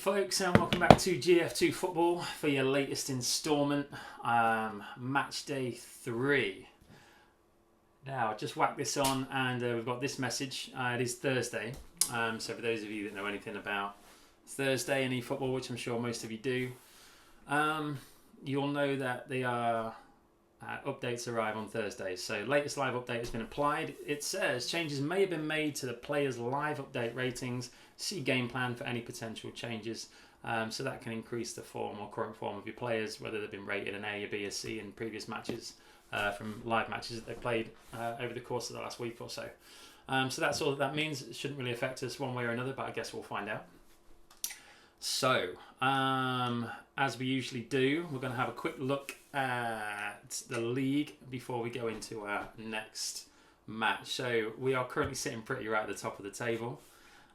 folks, and welcome back to GF2 Football for your latest instalment, Match Day 3. Now, just whack this on and we've got this message. It is Thursday, so for those of you that know anything about Thursday and eFootball, which I'm sure most of you do, you'll know that the updates arrive on Thursdays. So latest live update has been applied. It says changes may have been made to the players' live update ratings. See game plan for any potential changes. So that can increase the form or current form of your players, whether they've been rated an A, a B, a C in previous matches from live matches that they've played over the course of the last week or so. So that's all that means. It shouldn't really affect us one way or another, but I guess we'll find out. So, as we usually do, we're going to have a quick look at the league before we go into our next match. So we are currently sitting pretty right at the top of the table.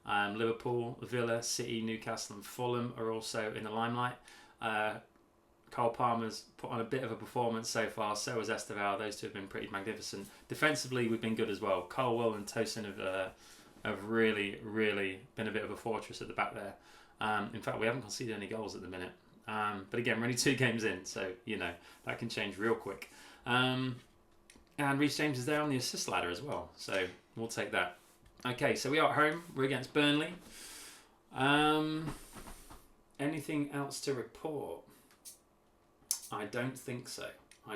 Liverpool, Villa, City, Newcastle and Fulham are also in the limelight. Cole Palmer's put on a bit of a performance so far, so has Esteval. Those two have been pretty magnificent. Defensively, we've been good as well. Colwell and Tosin have really, really been a bit of a fortress at the back there. In fact, we haven't conceded any goals at the minute. But again, we're only 2 games in, so, you know, that can change real quick. And Reece James is there on the assist ladder as well, so we'll take that. Okay, so we are at home. We're against Burnley. Anything else to report? I don't think so. So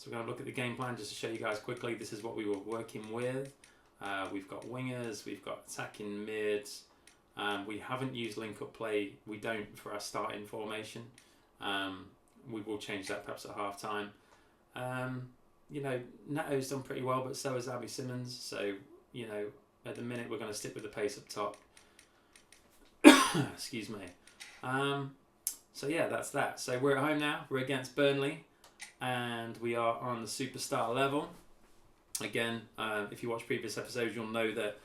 we're going to look at the game plan just to show you guys quickly. This is what we were working with. We've got wingers, we've got attacking mids. We haven't used link-up play. We don't for our starting formation. We will change that perhaps at half-time. You know, Neto's done pretty well, but so has Abby Simmons. So, you know, at the minute we're going to stick with the pace up top. Excuse me. So yeah, that's that. So we're at home now. We're against Burnley, and we are on the superstar level. Again, if you watch previous episodes, you'll know that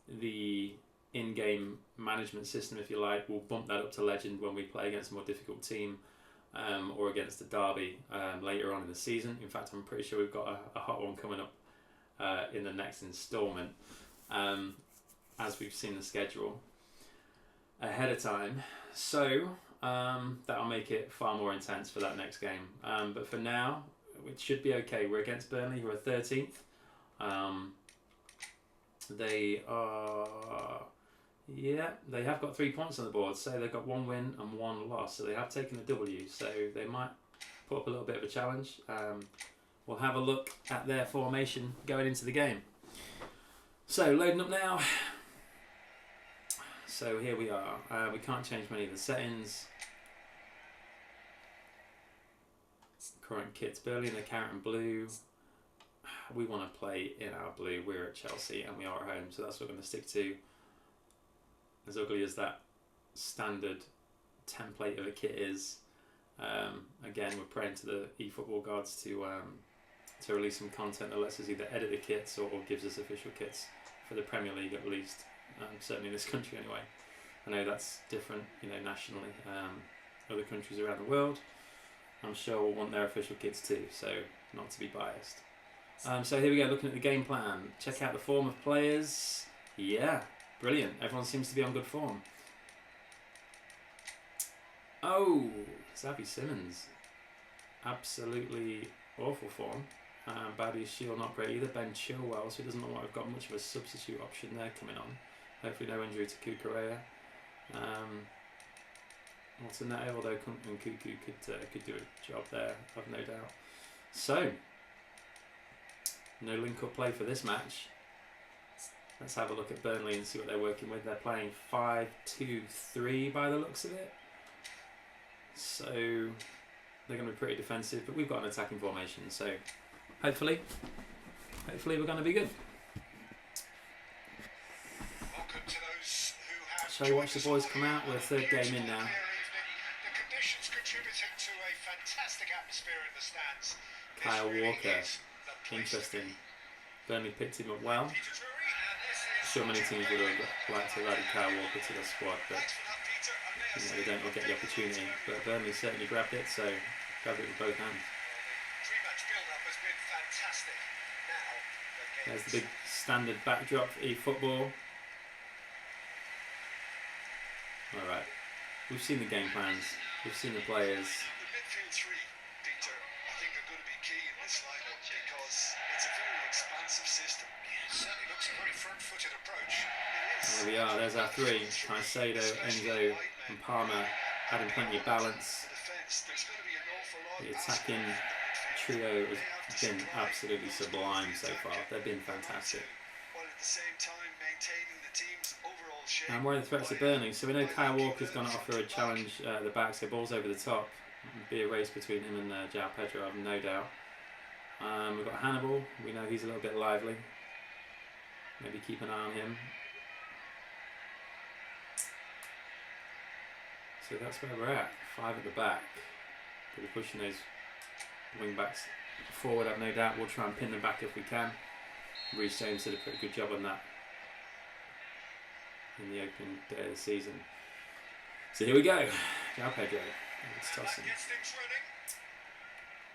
the in-game management system, if you like, will bump that up to legend when we play against a more difficult team. Or against the derby later on in the season. In fact, I'm pretty sure we've got a hot one coming up in the next instalment, as we've seen the schedule ahead of time. So that'll make it far more intense for that next game. But for now, it should be okay. We're against Burnley, who are 13th. They are... Yeah, they have got 3 points on the board, so they've got 1 win and 1 loss, so they have taken a W, so they might put up a little bit of a challenge. We'll have a look at their formation going into the game. So, loading up now. So here we are. We can't change many of the settings. Current kit's Burnley in the carrot and blue. We want to play in our blue. We're at Chelsea and we are at home, so that's what we're going to stick to. As ugly as that standard template of a kit is, again, we're praying to the eFootball gods to release some content that lets us either edit the kits or gives us official kits for the Premier League at least. Certainly in this country anyway. I know that's different, you know, nationally. Other countries around the world, I'm sure will want their official kits too, so not to be biased. So here we go, looking at the game plan. Check out the form of players. Yeah. Brilliant. Everyone seems to be on good form. Oh, Xavi Simmons. Absolutely awful form. Badia Shield not great either. Ben Chilwell, so he doesn't look like we've got much of a substitute option there coming on. Hopefully no injury to Kukurea. Alternate, although Kuku could do a job there, I've no doubt. So, no link-up play for this match. Let's have a look at Burnley and see what they're working with. They're playing 5-2-3 by the looks of it. So they're going to be pretty defensive, but we've got an attacking formation. So hopefully we're going to be good. Shall we watch the boys come out? We're 3rd game in now. The conditions contributing to a fantastic atmosphere in the stands. Kyle Walker. Interesting. Burnley picked him up well. I'm sure many teams would have liked to have added Kyle Walker to their squad, but you know, they don't all get the opportunity. But Burnley certainly grabbed it, so grabbed it with both hands. There's the big standard backdrop for eFootball. Alright. We've seen the game plans. We've seen the players. The midfield three, Peter, I think are going to be key in this lineup because it's a very expansive system. It certainly looks a very front-footed approach. There we are. There's our three. Caicedo, Enzo and Palmer having plenty of balance. The attacking trio has been absolutely sublime so far. They've been fantastic. And we're in the threats of Burnley, so we know Kyle Walker's going to offer a challenge at the back, so ball's over the top. It'll be a race between him and João Pedro, I've no doubt. We've got Hannibal, we know he's a little bit lively. Maybe keep an eye on him. So that's where we're at, 5 at the back. We'll be pushing those wing backs forward, I've no doubt. We'll try and pin them back if we can. Reece James did a pretty good job on that in the opening day of the season. So here we go. João Pedro. It's tossing.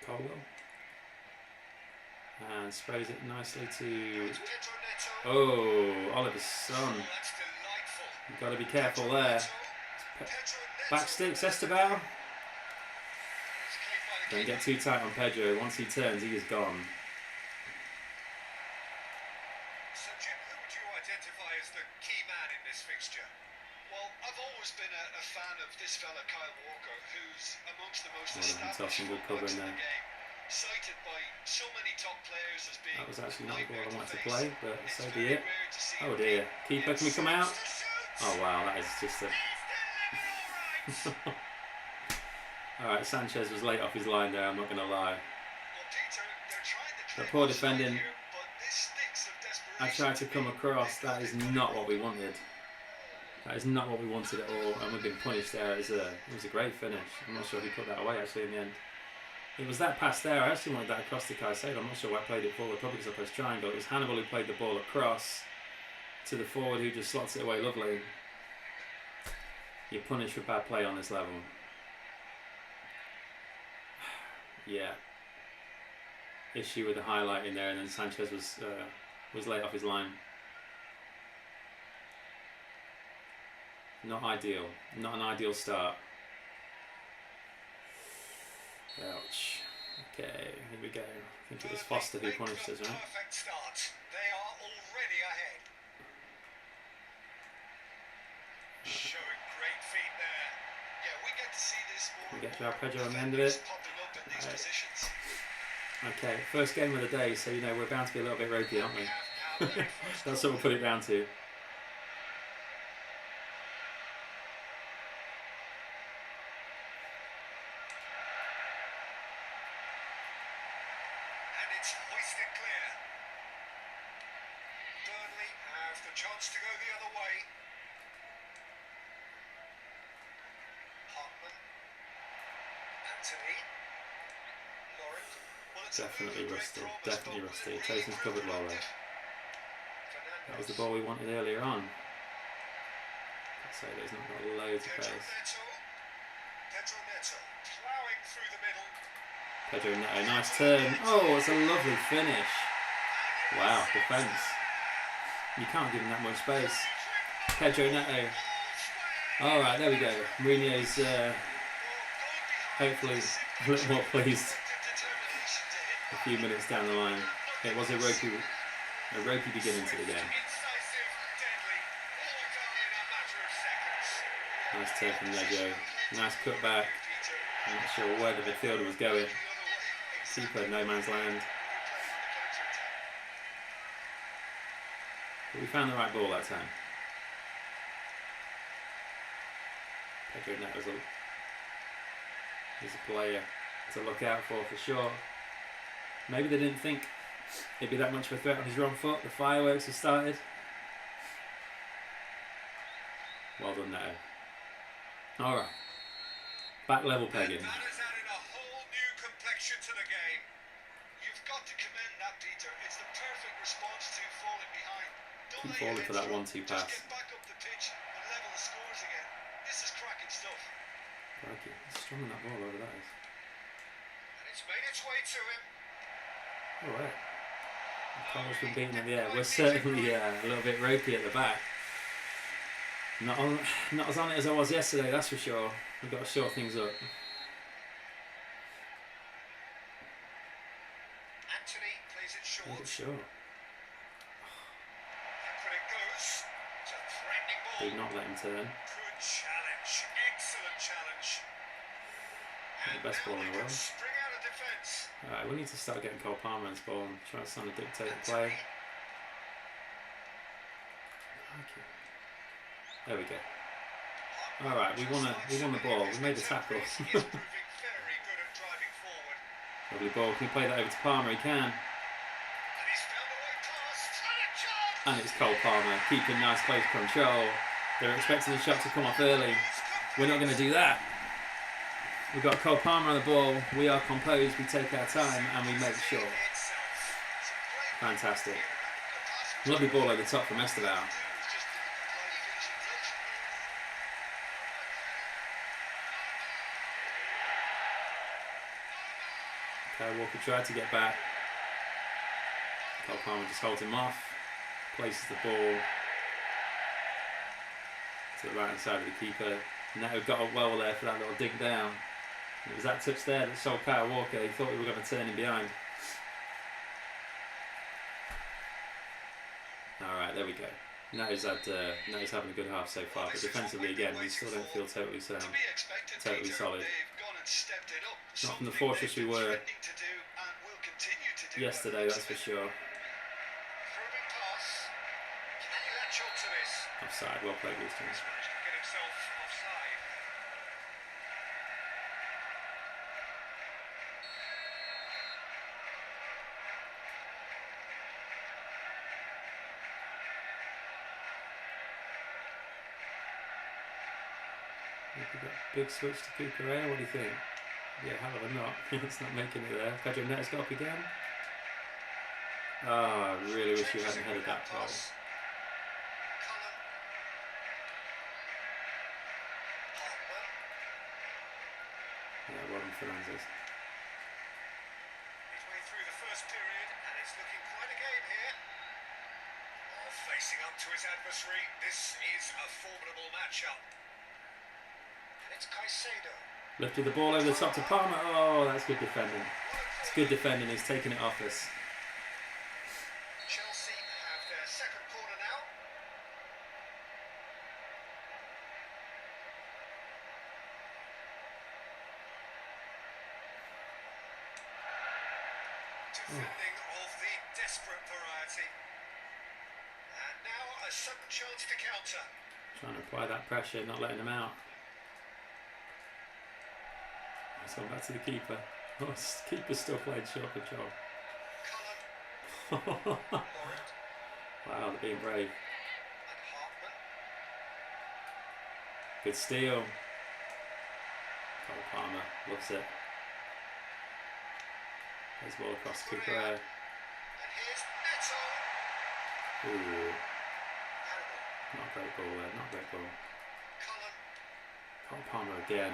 Colwell. And sprays it nicely to... Oh, Oliver's son. You've got to be careful there. Back sticks, Esteban. Don't get too tight on Pedro. Once he turns, he is gone. So Jim, who would you identify as the key man in this fixture? Well, I've always been a fan of this fella Kyle Walker, who's amongst the most established fullbacks in the game, cited by so many top players as being... That was actually not the ball I wanted to play, but so be it. Oh dear. Keeper, can we come out? Oh wow, that is just a... Alright, Sanchez was late off his line there, I'm not going to lie. The poor defending. I tried to come across, that is not what we wanted. That is not what we wanted at all, and we've been punished there. It was a great finish. I'm not sure who put that away actually in the end. It was that pass there, I actually wanted that across to Caicedo. I'm not sure why I played it forward, probably because I pressed triangle. It was Hannibal who played the ball across to the forward who just slots it away lovely. You're punished for bad play on this level. Yeah. Issue with the highlighting there, and then Sanchez was late off his line. Not ideal. Not an ideal start. Ouch. Okay, here we go. I think it was Foster who punished us, right? Perfect start. They are already ahead. Showing great feet there. Yeah, we get to see this more. We get João Pedro on the end of it. Okay, first game of the day, so you know we're bound to be a little bit ropey, aren't we? That's what we'll put it down to. And it's hoisted clear. Burnley have the chance to go the other way. Hartman. Anthony. Laurent. Definitely rusty. Definitely rusty. Tyson's covered well there. That was the ball we wanted earlier on. So there's not got loads of pace. Pedro Neto, nice turn. Oh, it's a lovely finish. Wow, defence. You can't give him that much space. Pedro Neto. Alright, there we go. Mourinho's hopefully a little more pleased a few minutes down the line. It was a ropey beginning to the game. Nice turn from Neto. Nice cut back. I'm not sure where the midfielder was going. Keeper, no man's land. But we found the right ball that time. Pedro Neto is a player to look out for sure. Maybe they didn't think it'd be that much of a threat on his wrong foot. The fireworks have started. Well done, Neto. Alright. Back level pegging. That has added a whole new complexion to the game. You've got to commend that, Peter. It's the perfect response to falling behind. Keep falling for that 1-2 pass. Just get back up the pitch and level the scores again. This is cracking stuff. Crikey, he's strong on that ball over that is. And it's made its way to him. Alright. Carl's been beaten in the air. We're certainly a little bit ropey at the back. Not as on it as I was yesterday, that's for sure. We've got to short things up. Anthony plays it short. Sure. Look where it goes. It's a threatening ball. Did not let him turn. Good challenge. Excellent challenge. The best ball in the world. Spring out of defence. Alright, we need to start getting Cole Palmer on this ball and try to sound a dictate the play. Okay. There we go. Alright, we won the ball. We made the tackle. Lovely ball. Can we play that over to Palmer? He can. And it's Cole Palmer. Keeping nice close control. They're expecting the shot to come off early. We're not going to do that. We've got Cole Palmer on the ball. We are composed. We take our time and we make sure. Fantastic. Lovely ball over the top from Esteban. Kyle Walker tried to get back. Cole Palmer just holds him off. Places the ball to the right hand side of the keeper. Now we've got up well there for that little dig down. It was that touch there that sold Kyle Walker. He thought we were going to turn him behind. Alright, there we go. Now he's having a good half so far, but defensively again, we still don't feel totally sound, totally solid. Not from the fortress we were yesterday, that's for sure. Offside, well played, Houston. Big switch to Cooper Air, what do you think? Yeah, hell of a knock. It's not making it there. Pedro Neto got up again. Oh, I really wish you hadn't headed that ball. Yeah, Robin Fernandez. Midway through the first period, and it's looking quite a game here. Facing up to his adversary, this is a formidable matchup. It's Caicedo. Lifted the ball over the top to Palmer. Oh, that's good defending. It's good defending. He's taking it off us. Chelsea have their second corner now. Defending of the desperate variety. And now a sudden chance to counter. Trying to apply that pressure, not letting him out. It's gone back to the keeper. Oh, the keeper's still playing short control. Wow, they're being brave. Good steal. Cole Palmer loves it. Plays ball across Cooper Air. Ooh. Not a great ball there, not a great ball. Cole Palmer again.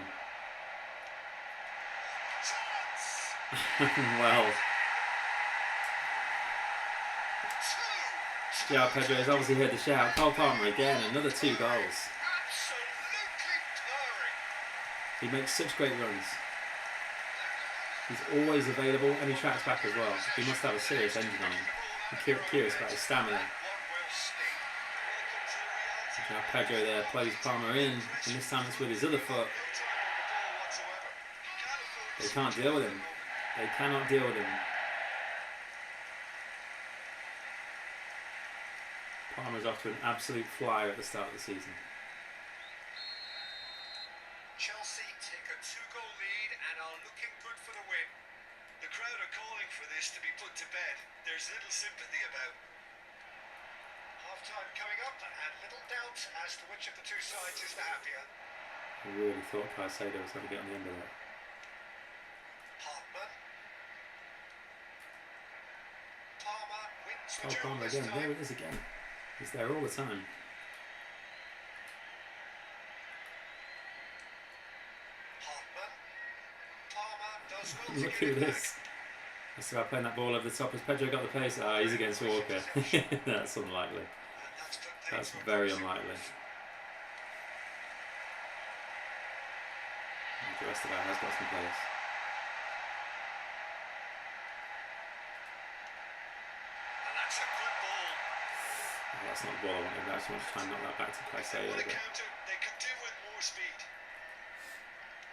Well, yeah, Pedro has obviously heard the shout. Cole Palmer again, another 2 goals. He makes such great runs. He's always available and he tracks back as well. He must have a serious engine on him. I'm curious about his stamina. Now Pedro there plays Palmer in, and this time it's with his other foot. They can't deal with him. They cannot deal with him. Palmer's off to an absolute flyer at the start of the season. Chelsea take a 2-goal lead and are looking good for the win. The crowd are calling for this to be put to bed. There's little sympathy about. Half-time coming up and little doubt as to which of the two sides is the happier. I really thought Caicedo was going to get on the end of that. Oh, Palmer again. There it is again. He's there all the time. Look who this. That's about playing that ball over the top. Has Pedro got the pace? Ah, he's against Walker. That's unlikely. That's very unlikely. the rest of that has got some pace. And that's a good ball. Oh, that's not the ball I wanted. I just want to try and knock that back to Caicedo. What a counter they could do with more speed.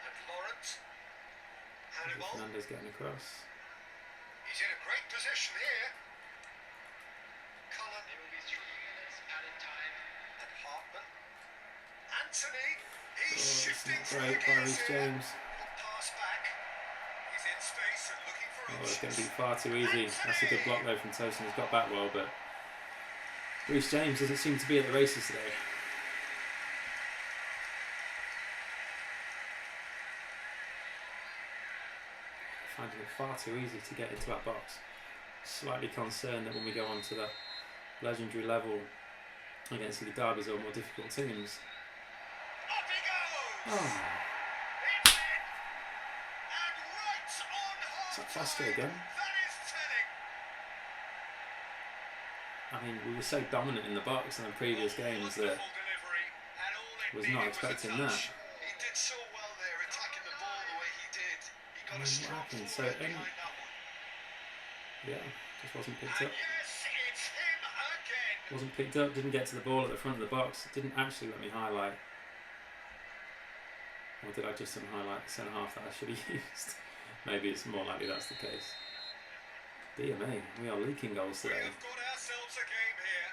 And Lawrence. Hannibal. Fernandes getting across. He's in a great position here. Cullen. It will be 3 minutes added time. And Hartman. Anthony. He's shifting through the gears here. James. Pass back. He's in space and looking for options. It's going to be far too easy. That's a good block though from Tosin. He's got back well, but Reece James doesn't seem to be at the races today. Finding it far too easy to get into that box. Slightly concerned that when we go on to the legendary level against the derbies or more difficult teams. Up he goes! Oh, It's in! And right on is that half Foster time. again? That is telling. I mean, we were so dominant in the box in the previous games that Wonderful delivery, and all it was needed not was a expecting touch. that. He did so well there, attacking the ball the way he did. He got a What strong happened? So forward any- behind that one. Yeah, just wasn't picked And up. yes, it's him again. Wasn't picked up, didn't get to the ball at the front of the box, didn't actually let me highlight. Or did I just highlight the centre half that I should have used? Maybe it's more likely that's the case. Dear me, we are leaking goals We today. have got ourselves a game here.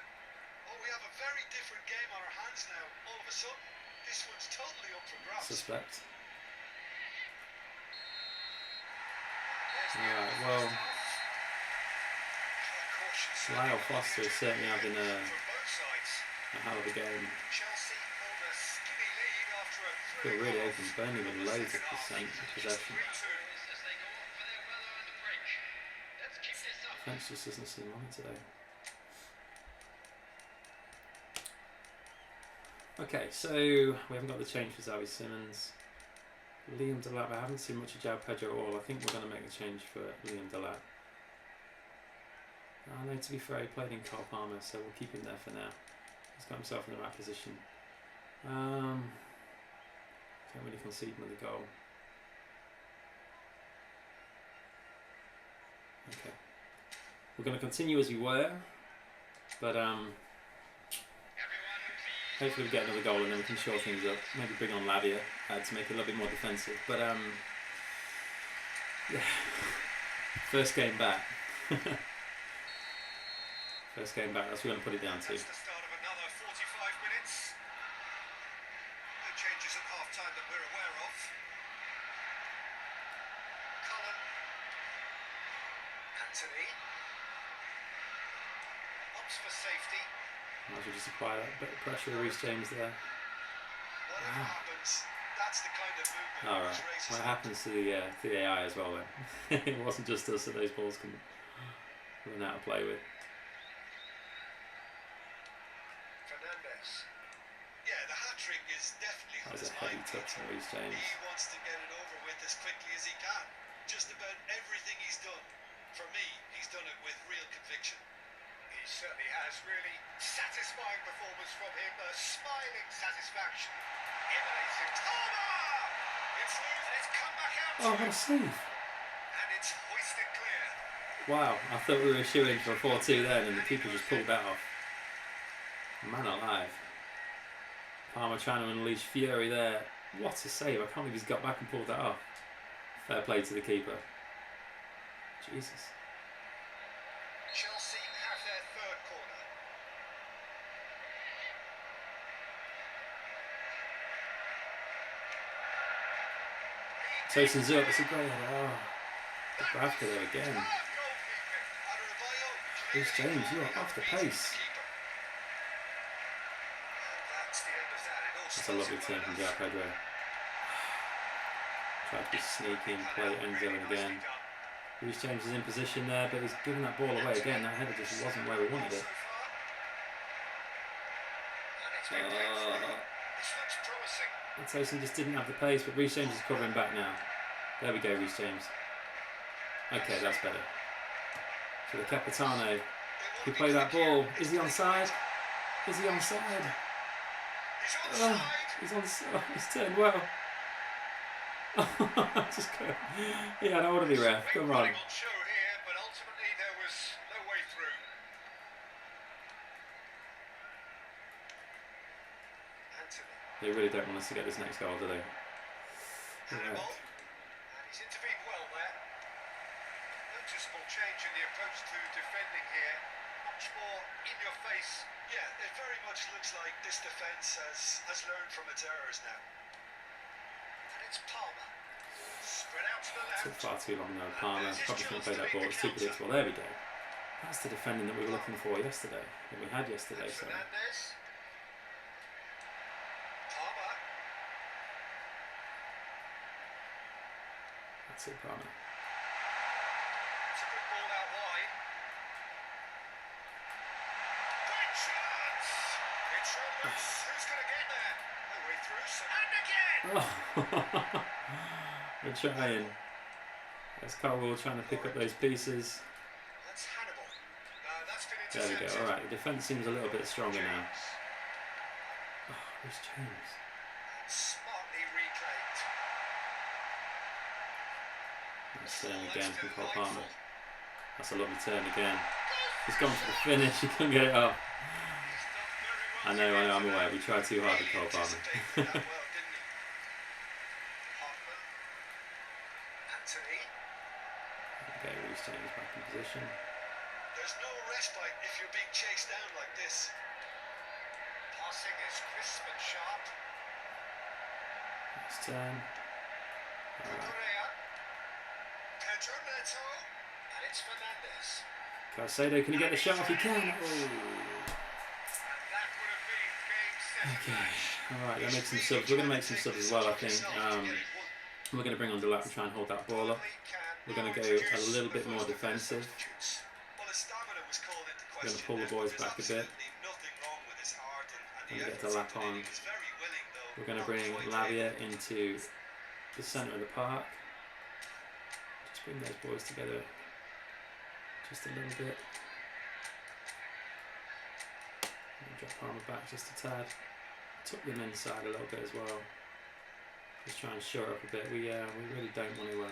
Oh, we have a very different game on our hands now. All of a sudden, this one's totally up for grabs. Suspect. There's the Alright, end of the well, first half. Caution Lyle certainly Foster is certainly having from a both sides. hell of a game. Chelsea hold a skinny lead after a Feel really three-goal open. Burnley with loads of second half. percent of Just possession. 3-2. Defence just doesn't seem on it today. Okay, so we haven't got the change for Xavi Simons. Liam Delap, I haven't seen much of João Pedro at all. I think we're going to make the change for Liam Delap. I know, to be fair, he played in Cole Palmer, so we'll keep him there for now. He's got himself in the right position. Can't really concede another goal. Okay. We're going to continue as we were, but hopefully we get another goal and then we can shore things up. Maybe bring on Lavia to make it a little bit more defensive. But yeah, first game back. First game back, that's what we're going to put it down to. That's the start of another 45 minutes. No changes at half-time that we're aware of. Cullen. Anthony. Ups for safety. Might as well just apply that bit of pressure to Reece James there. Whatever happens, that's the kind of movement Alright, which raises what them. happens to the AI as well then? It wasn't just us that those balls can run out of play with. Fernandes. Yeah, the hat-trick is definitely That on was his a heavy mind. touch from Reece James. He wants to get it over with as quickly as he can. Just about everything he's done, for me, he's done it with real conviction. He certainly has. Really satisfying performance from him. A smiling satisfaction emanating. Toma! It's loose and it's come back out. Oh, what a save! And it's hoisted clear. Wow, I thought we were shooting for a 4-2 then and the keeper just pulled that off. Man alive. Palmer trying to unleash fury there. What a save, I can't believe he's got back and pulled that off. Fair play to the keeper. Jesus. Chelsea have their third corner. Tosin's up, it's a great header. Oh, the Bravka there again. Reece James, you are off the pace. That's a lovely turn from João Pedro. Tried to be sneaky and play Enzo again. Reece James is in position there, but he's giving that ball away again. That header just wasn't where we wanted it. And Tosin just didn't have the pace, but Reece James is covering back now. There we go, Reece James. Okay, that's better. So the Capitano, he played that ball. Is he onside? Is he onside? Oh, he's onside. Oh, he's turned well. Just go. Yeah, I don't want to be ref. Come on. On show here, but ultimately there was no way through. Anthony. They really don't want us to get this next goal, do they? Hannibal. And he's intervened well there. Noticeable change in the approach to defending here. Much more in your face. Yeah, it very much looks like this defence has learned from its errors now. And it's Palmer. Spread out to the left. Took far too long though. Palmer probably shouldn't play that ball. It's too predictable. There we go. That's the defending that we were looking for yesterday. That we had yesterday. So. Palmer. That's it, Palmer. It's a good ball out wide. Great chance! It's Ramos. Who's going to get there? No way through. And again! Oh. We're trying. There's Colwell trying to pick up those pieces. That's Hannibal. That's been There we intercepted. go. Alright, the defence seems a little bit stronger now. Oh, where's James? Smartly reclaimed. Nice turn again from Cole Palmer. That's a lovely turn again. He's gone for the finish, he couldn't get it up. I know, I'm aware. We tried too hard with Cole Palmer. Okay, Reece James back in position. There's no respite if you're being chased down like this. Passing is crisp and sharp. Nice turn. Correa. Pedro Neto. And it's Fernandez. Caicedo, can he get the shot if he can? Oh. And that would have been game set. Okay, alright, we're going to make some subs. We're going to make some subs as well, I think. We're going to bring on Delap and try and hold that ball up. We're going to go a little bit more defensive. We're going to pull the boys back a bit. We're going to get Delap on. We're going to bring Lavia into the centre of the park. Just bring those boys together just a little bit. Drop Palmer back just a tad. Tuck them inside a little bit as well. Just try and shore up a bit. We really don't want to.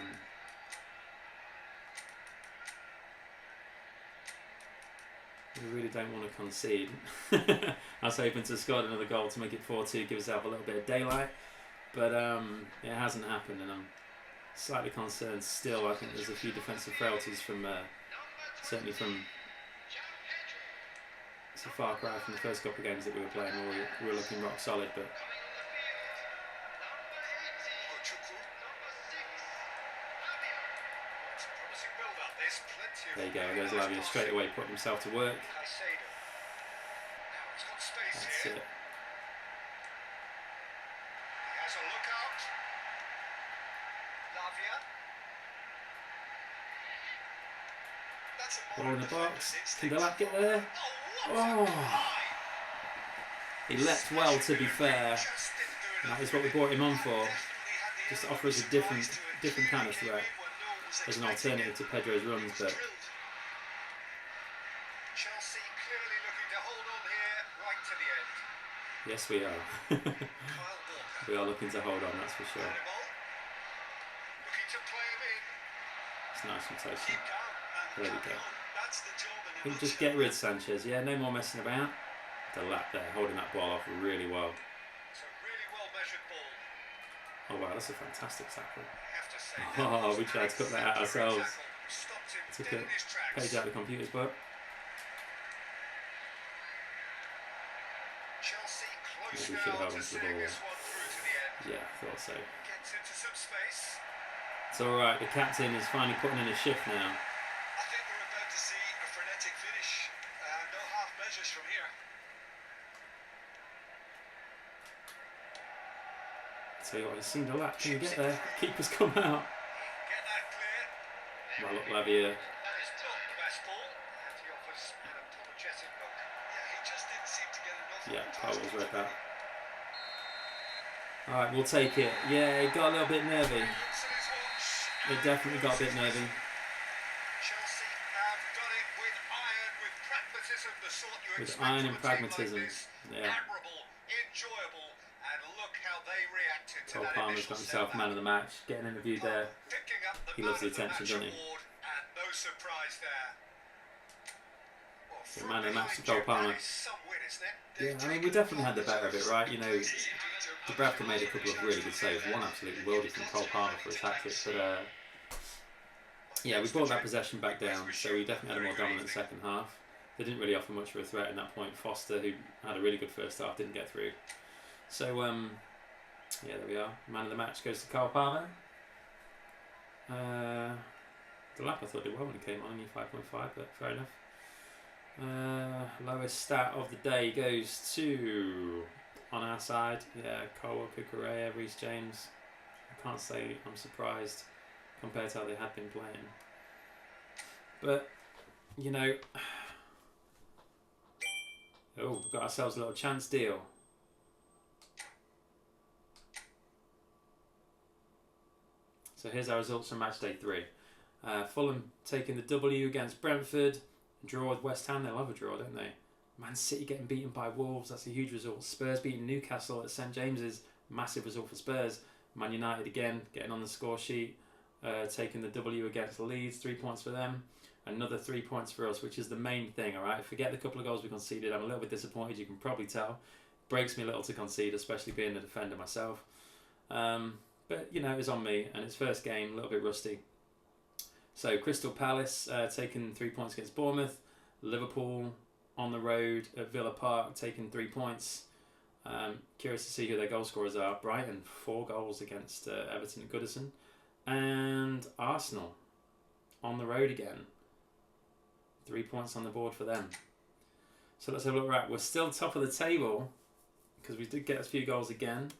We really don't want to concede. I was hoping to score another goal to make it 4-2, give ourselves a little bit of daylight, but it hasn't happened, and I'm slightly concerned still. I think there's a few defensive frailties from certainly from. It's a far cry from the first couple of games that we were playing where we were looking rock solid, but. There you go, there's Lavia straight away putting himself to work. That's it. Ball in the box. Can Delap get there? Oh! He leapt well, to be fair. That is what we brought him on for. Just to offer us a different kind of threat as an alternative to Pedro's runs, but. Chelsea clearly looking to hold on here right to the end. Yes, we are. We are looking to hold on, that's for sure. Looking to play him in. It's nice and tasty. There we go. That's the job. I think just get rid of Sanchez. Yeah, no more messing about. Delap there, holding that ball off really well. It's a really well measured ball. Oh wow, that's a fantastic tackle. I have to say Oh, we tried to cut that out ourselves. Stopped him Took dead a in his tracks. page out of the computer's book. Chelsea close Maybe we should now have to held on to the seeing ball. this one through to the end. Yeah, I thought so. Gets into some space. It's alright, the captain is finally putting in a shift now. I think we're about to see a frenetic finish. No half measures from here. Tell you what, he's seen Delap. Can you get there? Keeper's come out. Get that clear. Well, look, Lavia. That is not the best ball. And he offers an apologetic look. Yeah, he just didn't seem to get enough. Yeah, Powell's read that. Alright, we'll take it. Yeah, it got a little bit nervy. It definitely got a bit nervy. Chelsea have done it with iron, with pragmatism, the sort you With expect iron from and a team like pragmatism. this. Yeah. Admirable, enjoyable, look how they reacted to Cole that Palmer's initial got himself man of the match, getting interviewed there. Picking up the He loves the man of attention, match doesn't he? award, and no surprise there. Well, So from man of the match to behind Cole you, Palmer. that is some win, isn't it? Yeah, I mean, we definitely had the better of it, right? You know, DeBrafka made a couple of really good saves. One absolutely worldie from Cole Palmer for his hat-trick. But, yeah, we brought that possession back down, so we definitely had a more dominant second half. They didn't really offer much for a threat in that point. Foster, who had a really good first half, didn't get through. So, yeah, there we are. Man of the match goes to Cole Palmer. The lap I thought did well when he came on, only 5.5, but fair enough. Lowest stat of the day goes to, on our side, yeah, Cole Cucurella, Reece James. I can't say I'm surprised compared to how they had been playing. But, you know, oh, we've got ourselves a little chance deal. So here's our results from Matchday 3. Fulham taking the W against Brentford. Draw with West Ham. They love a draw, don't they? Man City getting beaten by Wolves. That's a huge result. Spurs beating Newcastle at St James's. Massive result for Spurs. Man United again getting on the score sheet. Taking the W against Leeds. 3 points for them. Another 3 points for us, which is the main thing, all right? Forget the couple of goals we conceded. I'm a little bit disappointed. You can probably tell. Breaks me a little to concede, especially being a defender myself. But, you know, it was on me, and it's first game, a little bit rusty. So, Crystal Palace taking 3 points against Bournemouth. Liverpool on the road at Villa Park taking 3 points. Curious to see who their goal scorers are. Brighton, 4 goals against Everton at Goodison. And Arsenal on the road again. 3 points on the board for them. So, let's have a look. Right, we're still top of the table because we did get a few goals again.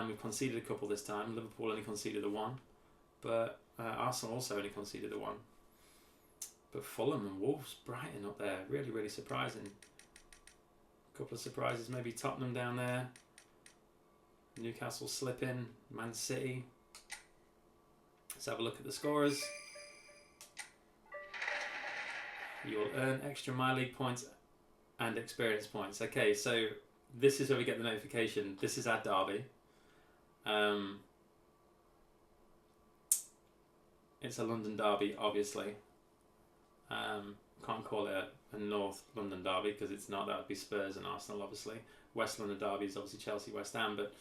We've conceded a couple this time. Liverpool only conceded the 1. But Arsenal also only conceded the 1. But Fulham and Wolves, Brighton up there. Really, really surprising. A couple of surprises. Maybe Tottenham down there. Newcastle slipping. Man City. Let's have a look at the scorers. You will earn extra My League points and experience points. Okay, so this is where we get the notification. This is our derby. It's a London derby, obviously. Can't call it a North London derby because it's not. That would be Spurs and Arsenal, obviously. West London derby is obviously Chelsea, West Ham, but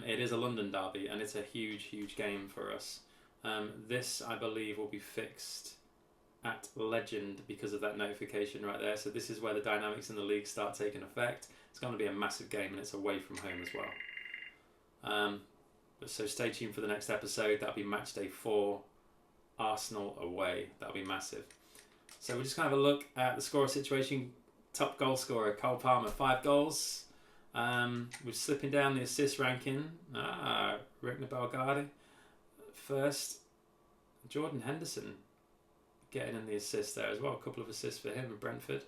it is a London derby and it's a huge, huge game for us. This, I believe, will be fixed at Legend because of that notification right there. So this is where the dynamics in the league start taking effect. It's going to be a massive game and it's away from home as well. So stay tuned for the next episode. That'll be Matchday 4, Arsenal away. That'll be massive. So we're just going to have a look at the scorer situation. Top goal scorer, Cole Palmer, 5 goals. We're slipping down the assist ranking. Rick Belgardi first. Jordan Henderson getting in the assist there as well. A couple of assists for him at Brentford.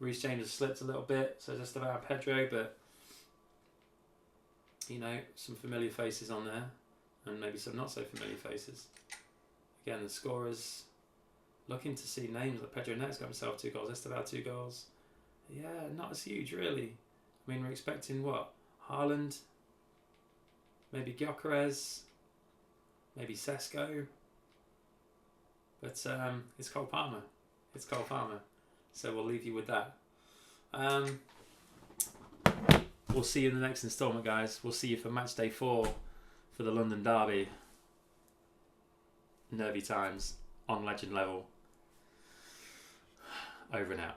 Reece James has slipped a little bit, so just about Pedro, but you know, some familiar faces on there and maybe some not so familiar faces. Again, the scorers, looking to see names like Pedro Neto got himself 2 goals, Esteban 2 goals. Yeah, not as huge really. I mean, we're expecting what? Haaland, maybe Gyökeres, maybe Sesko. But it's Cole Palmer. It's Cole Palmer. So we'll leave you with that. We'll see you in the next instalment, guys. We'll see you for Matchday 4 for the London Derby. Nervy times on Legend level. Over and out.